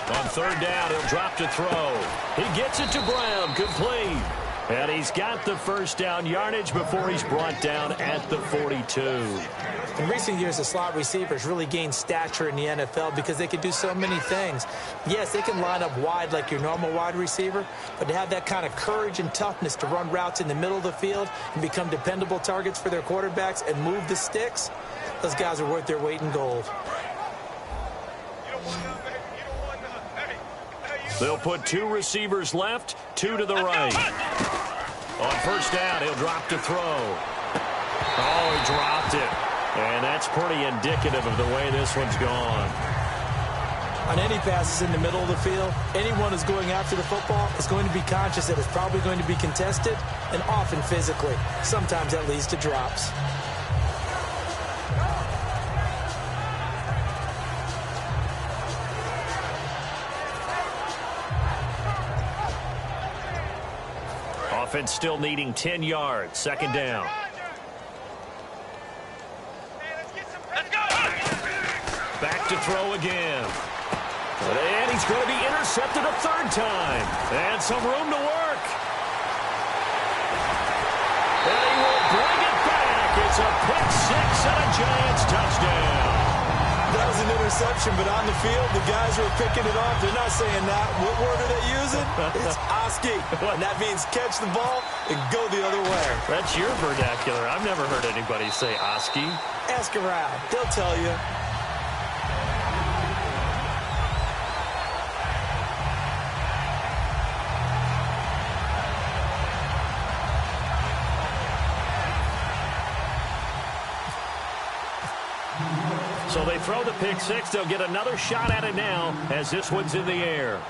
On third down, he'll drop to throw. He gets it to Brown, complete. And he's got the first down yardage before he's brought down at the 42. In recent years, the slot receivers really gained stature in the NFL because they can do so many things. Yes, they can line up wide like your normal wide receiver, but to have that kind of courage and toughness to run routes in the middle of the field and become dependable targets for their quarterbacks and move the sticks, those guys are worth their weight in gold. They'll put two receivers left, two to the right. On first down, he'll drop to throw. Oh, he dropped it. And that's pretty indicative of the way this one's gone. On any passes in the middle of the field, anyone who's going after the football is going to be conscious that it's probably going to be contested, and often physically. Sometimes that leads to drops. Offense still needing 10 yards. Second down. Back to throw again. And he's going to be intercepted a third time. And some room to work. And he will bring it back. It's a pick six and a Giants touchdown. That was an interception, but on the field, the guys who are picking it off, they're not saying that. What word are they using? It's Oski. And that means catch the ball and go the other way. That's your vernacular. I've never heard anybody say Oski. Ask around. They'll tell you. So they throw the pick six. They'll get another shot at it now as this one's in the air.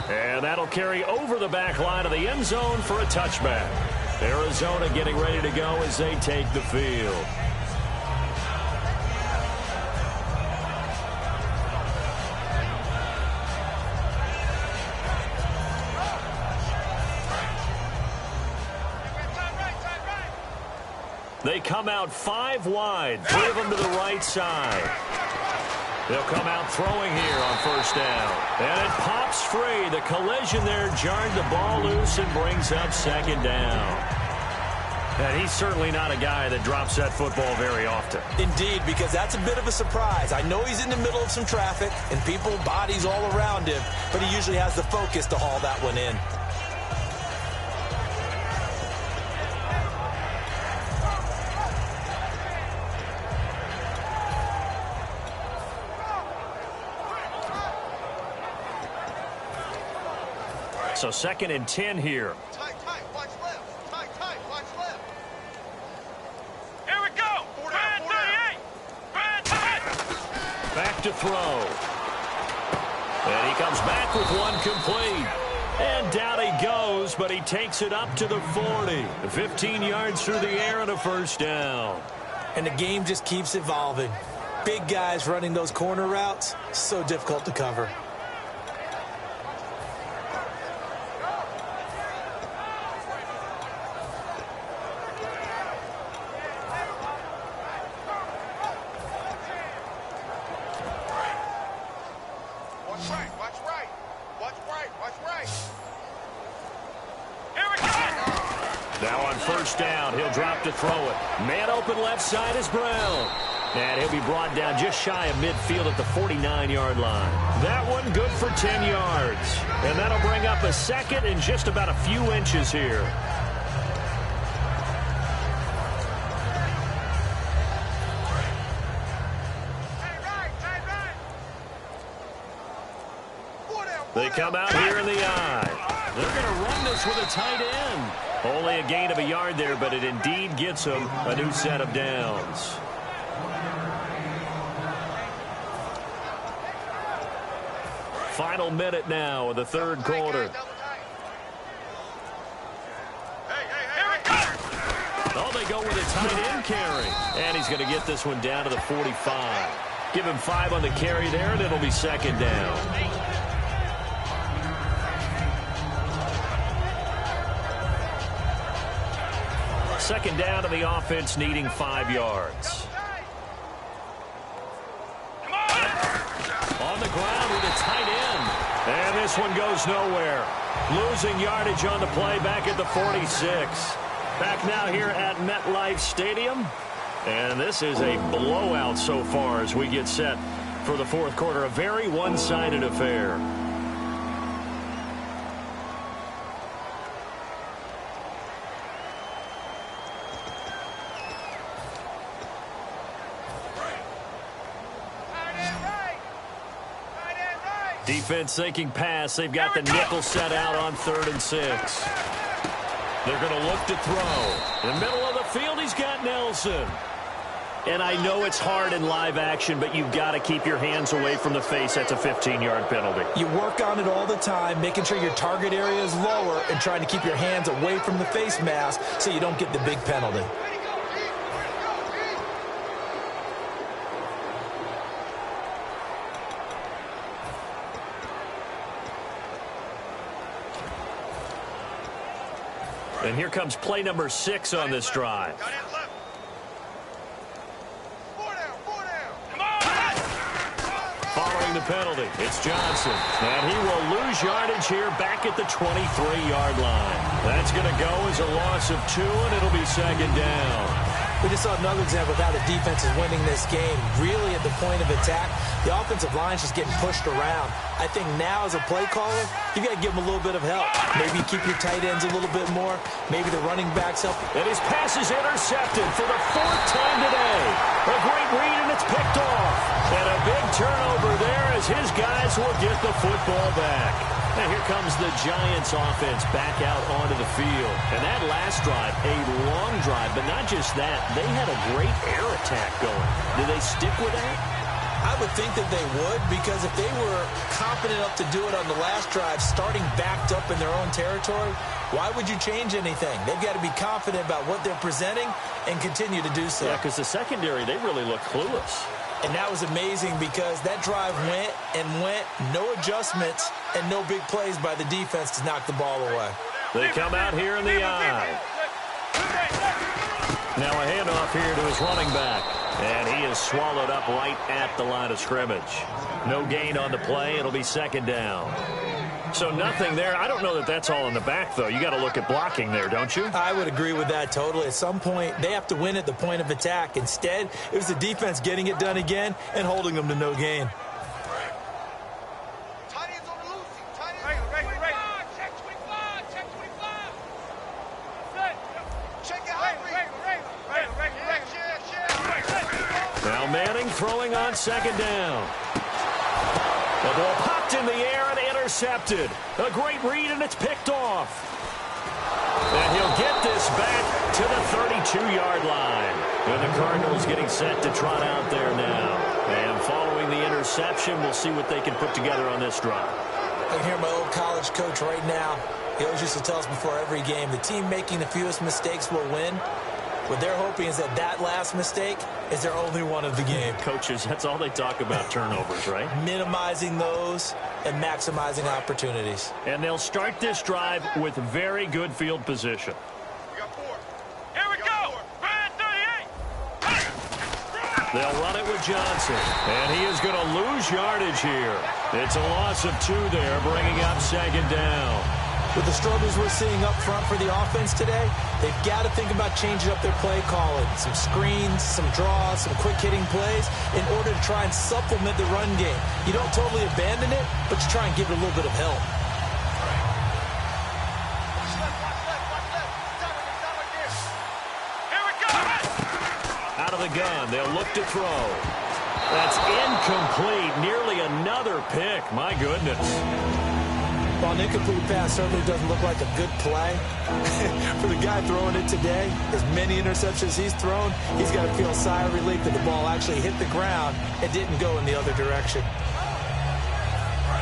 And that'll carry over the back line of the end zone for a touchback. Arizona getting ready to go as they take the field. They come out 5 wide, 3 of them to the right side. They'll come out throwing here on first down. And it pops free. The collision there jarred the ball loose and brings up second down. And he's certainly not a guy that drops that football very often. Indeed, because that's a bit of a surprise. I know he's in the middle of some traffic and people, bodies all around him, but he usually has the focus to haul that one in. So second and 10 here. Tight, watch left. Tight, watch left. Here we go. 38. Back to throw. And he comes back with one complete. And down he goes, but he takes it up to the 40. 15 yards through the air and a first down. And the game just keeps evolving. Big guys running those corner routes, so difficult to cover. Now on first down, he'll drop to throw it. Man open left side is Brown. And he'll be brought down just shy of midfield at the 49-yard line. That one good for 10 yards. And that'll bring up a second and just about a few inches here. They come out here in the eye. They're going to run this with a tight end. Only a gain of a yard there, but it indeed gets them a new set of downs. Final minute now of the third quarter. Oh, they go with a tight end carry. And he's going to get this one down to the 45. Give him 5 on the carry there, and it'll be second down. Second down to the offense, needing 5 yards. On the ground with a tight end. And this one goes nowhere. Losing yardage on the play back at the 46. Back now here at MetLife Stadium. And this is a blowout so far as we get set for the fourth quarter. A very one-sided affair. Defense thinking pass. They've got the nickel set out on 3rd and 6. They're going to look to throw. In the middle of the field, he's got Nelson. And I know it's hard in live action, but you've got to keep your hands away from the face. That's a 15-yard penalty. You work on it all the time, making sure your target area is lower and trying to keep your hands away from the face mask so you don't get the big penalty. And here comes play number 6 on this drive. Following the penalty, it's Johnson. And he will lose yardage here back at the 23-yard line. That's going to go as a loss of 2, and it'll be second down. We just saw another example of how the defense is winning this game. Really at the point of attack, the offensive line's just getting pushed around. I think now as a play caller, you got to give them a little bit of help. Maybe keep your tight ends a little bit more. Maybe the running backs help. And his pass is intercepted for the 4th time today. A great read, and it's picked off. And a big turnover there as his guys will get the football back. And here comes the Giants offense back out onto the field. And that last drive, a long drive, but not just that. They had a great air attack going. Do they stick with that? I would think that they would, because if they were confident enough to do it on the last drive, starting backed up in their own territory, why would you change anything? They've got to be confident about what they're presenting and continue to do so. Yeah, because the secondary, they really look clueless. And that was amazing because that drive went and went, no adjustments, and no big plays by the defense to knock the ball away. They come out here in the eye. Now a handoff here to his running back. And he is swallowed up right at the line of scrimmage. No gain on the play. It'll be second down. So nothing there. I don't know that that's all in the back, though. You got to look at blocking there, don't you? I would agree with that totally. At some point, they have to win at the point of attack. Instead, it was the defense getting it done again and holding them to no gain. Now Manning throwing on second down. The ball popped in the air and intercepted. A great read, and it's picked off. And he'll get this back to the 32-yard line. And the Cardinals getting set to trot out there now. And following the interception, we'll see what they can put together on this drive. I can hear my old college coach right now. He always used to tell us before every game, the team making the fewest mistakes will win. What they're hoping is that that last mistake is their only one of the game. Coaches, that's all they talk about, turnovers, right? Minimizing those and maximizing opportunities. And they'll start this drive with very good field position. We got 4. Here we go. Red 38. They'll run it with Johnson. And he is going to lose yardage here. It's a loss of 2 there, bringing up second down. With the struggles we're seeing up front for the offense today, they've got to think about changing up their play calling. Some screens, some draws, some quick-hitting plays in order to try and supplement the run game. You don't totally abandon it, but you try and give it a little bit of help. Out of the gun, they'll look to throw. That's incomplete. Nearly another pick. My goodness. While an incomplete pass certainly doesn't look like a good play, for the guy throwing it today, as many interceptions he's thrown, he's got to feel a sigh of relief that the ball actually hit the ground and didn't go in the other direction.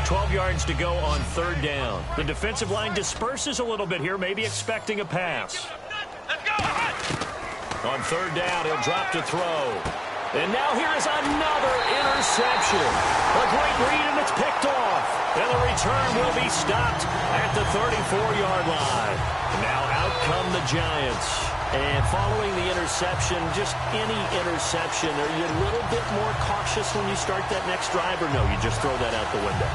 12 yards to go on third down. The defensive line disperses a little bit here, maybe expecting a pass. Let's go! On third down, he'll drop to throw. And now here is another interception. A great read, and it's picked off. And the return will be stopped at the 34-yard line. Now out come the Giants. And following the interception, just any interception, are you a little bit more cautious when you start that next drive, or no, you just throw that out the window?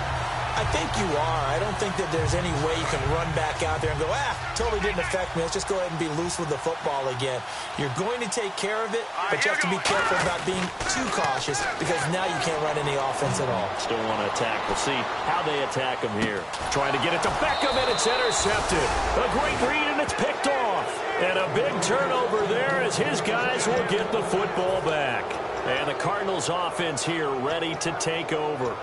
I think you are. I don't think that there's any way you can run back out there and go, totally didn't affect me. Let's just go ahead and be loose with the football again. You're going to take care of it, but you have to be careful about being too cautious because now you can't run any offense at all. Still want to attack. We'll see how they attack him here. Trying to get it to Beckham, and it's intercepted. A great read, and it's picked off. And a big turnover there as his guys will get the football back. And the Cardinals offense here ready to take over.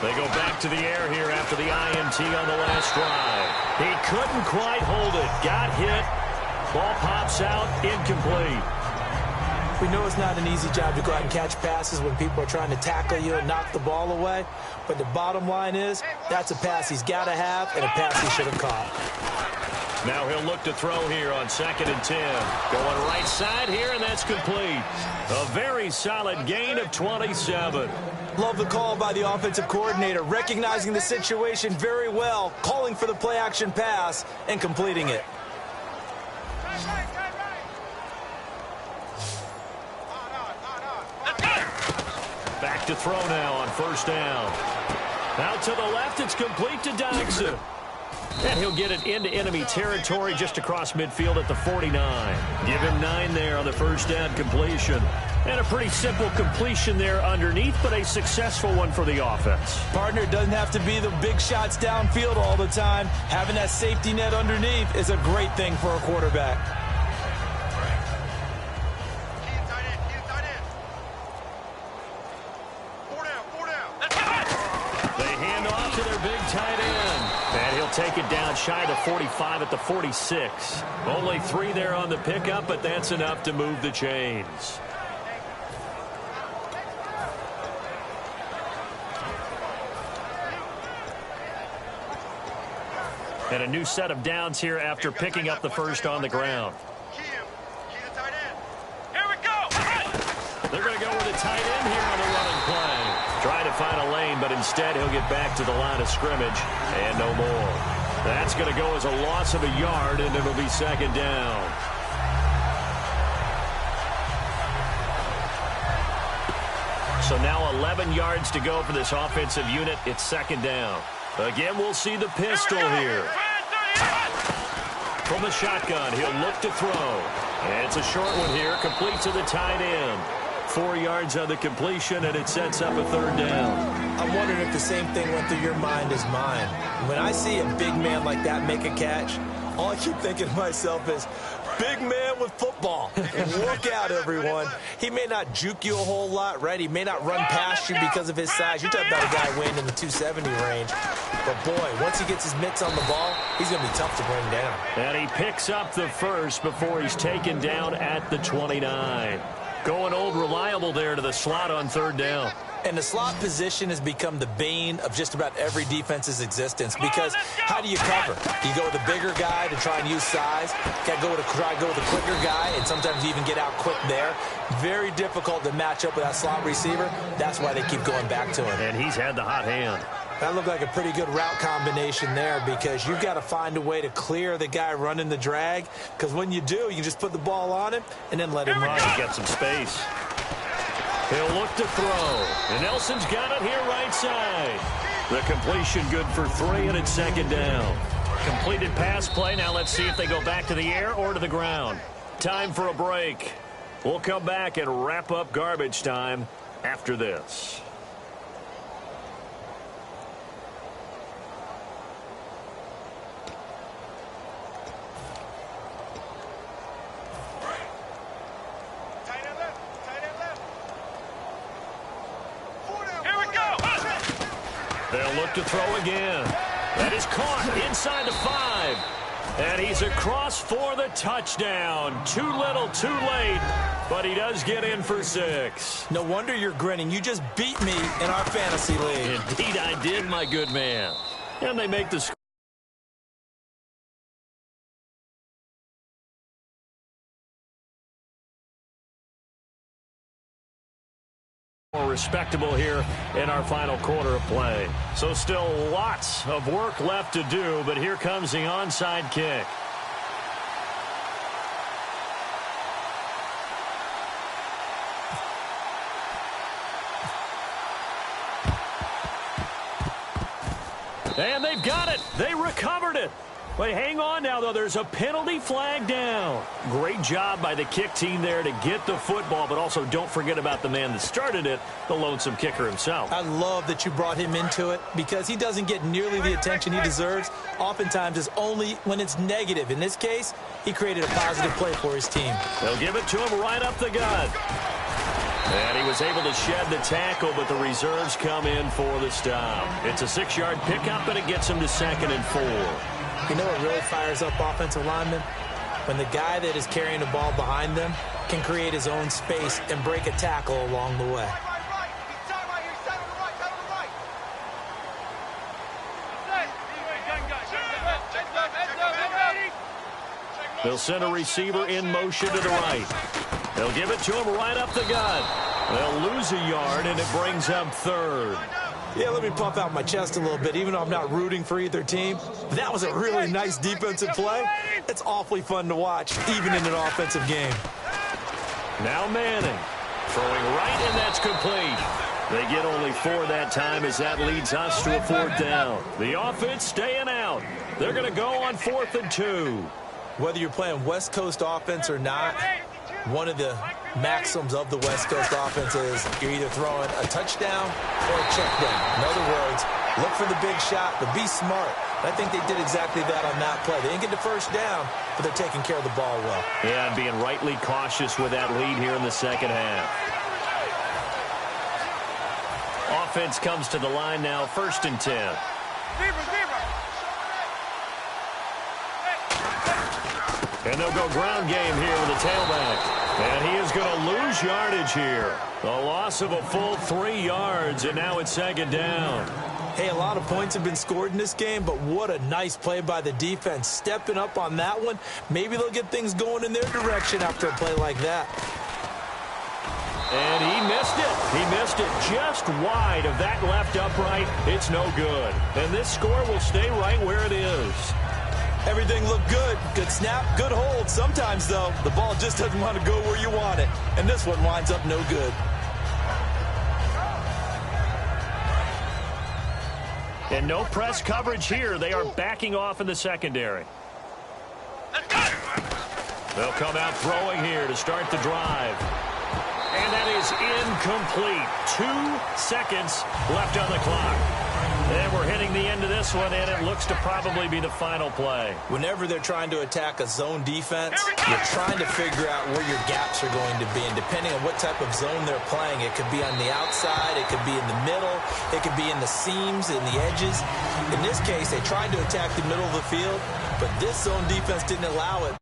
They go back to the air here after the INT on the last drive. He couldn't quite hold it. Got hit. Ball pops out. Incomplete. We know it's not an easy job to go out and catch passes when people are trying to tackle you and knock the ball away. But the bottom line is, that's a pass he's got to have and a pass he should have caught. Now he'll look to throw here on 2nd and 10. Going right side here, and that's complete. A very solid gain of 27. Love the call by the offensive coordinator, recognizing the situation very well, calling for the play-action pass, and completing it. Back to throw now on 1st down. Out to the left, it's complete to Dodson. And he'll get it into enemy territory just across midfield at the 49. Give him 9 there on the 1st down completion. And a pretty simple completion there underneath, but a successful one for the offense. Partner, doesn't have to be the big shots downfield all the time. Having that safety net underneath is a great thing for a quarterback. They hand off to their big tight end. And he'll take it down shy of the 45 at the 46. Only 3 there on the pickup, but that's enough to move the chains. And a new set of downs here after picking up the first on the ground. Here we go! They're going to go with a tight end here on the running play. Trying to find a lane, but instead he'll get back to the line of scrimmage and no more. That's going to go as a loss of a yard, and it'll be 2nd down. So now 11 yards to go for this offensive unit. It's 2nd down. Again, we'll see the pistol here. From the shotgun, he'll look to throw. And it's a short one here, complete to the tight end. 4 yards on the completion, and it sets up a 3rd down. I'm wondering if the same thing went through your mind as mine. When I see a big man like that make a catch, all I keep thinking to myself is, big man with football. Look out, everyone. He may not juke you a whole lot, right? He may not run past you because of his size. You're talking about a guy weighing in the 270 range. But, boy, once he gets his mitts on the ball, he's going to be tough to bring down. And he picks up the first before he's taken down at the 29. Going old reliable there to the slot on 3rd down. And the slot position has become the bane of just about every defense's existence because how do you cover? Do you go with a bigger guy to try and use size? Try to go with a quicker guy, and sometimes you even get out quick there. Very difficult to match up with that slot receiver. That's why they keep going back to him. And he's had the hot hand. That looked like a pretty good route combination there because you've got to find a way to clear the guy running the drag, because when you do, you just put the ball on him and then let him run. Get some space. He'll look to throw. And Nelson's got it here right side. The completion good for 3, and it's second down. Completed pass play. Now let's see if they go back to the air or to the ground. Time for a break. We'll come back and wrap up garbage time after this. They'll look to throw again. That is caught inside the 5. And he's across for the touchdown. Too little, too late. But he does get in for 6. No wonder you're grinning. You just beat me in our fantasy league. Indeed I did, my good man. And they make the score. More respectable here in our final quarter of play. So still lots of work left to do, but here comes the onside kick. And they've got it. They recovered it. But hang on now, though. There's a penalty flag down. Great job by the kick team there to get the football, but also don't forget about the man that started it, the lonesome kicker himself. I love that you brought him into it because he doesn't get nearly the attention he deserves. Oftentimes it's only when it's negative. In this case, he created a positive play for his team. They'll give it to him right up the gut. And he was able to shed the tackle, but the reserves come in for the stop. It's a 6-yard pickup, and it gets him to 2nd and 4. You know what really fires up offensive linemen? When the guy that is carrying the ball behind them can create his own space and break a tackle along the way. They'll send a receiver in motion to the right. They'll give it to him right up the gut. They'll lose a yard, and it brings up 3rd. Yeah, let me puff out my chest a little bit, even though I'm not rooting for either team. That was a really nice defensive play. It's awfully fun to watch, even in an offensive game. Now Manning throwing right, and that's complete. They get only 4 that time as that leads us to a 4th down. The offense staying out. They're going to go on 4th and 2. Whether you're playing West Coast offense or not, one of the maxims of the West Coast offense is you're either throwing a touchdown or a check down. In other words, look for the big shot, but be smart. I think they did exactly that on that play. They didn't get the first down, but they're taking care of the ball well. Yeah, and being rightly cautious with that lead here in the second half. Offense comes to the line now, 1st and 10. And they'll go ground game here with the tailback. And he is going to lose yardage here. A loss of a full 3 yards, and now it's 2nd down. Hey, a lot of points have been scored in this game, but what a nice play by the defense. Stepping up on that one. Maybe they'll get things going in their direction after a play like that. And he missed it. He missed it just wide of that left upright. It's no good. And this score will stay right where it is. Everything looked good. Good snap, good hold. Sometimes, though, the ball just doesn't want to go where you want it. And this one winds up no good. And no press coverage here. They are backing off in the secondary. They'll come out throwing here to start the drive. And that is incomplete. 2 seconds left on the clock. And we're hitting the end of this one, and it looks to probably be the final play. Whenever they're trying to attack a zone defense, you're trying to figure out where your gaps are going to be. And depending on what type of zone they're playing, it could be on the outside, it could be in the middle, it could be in the seams, in the edges. In this case, they tried to attack the middle of the field, but this zone defense didn't allow it.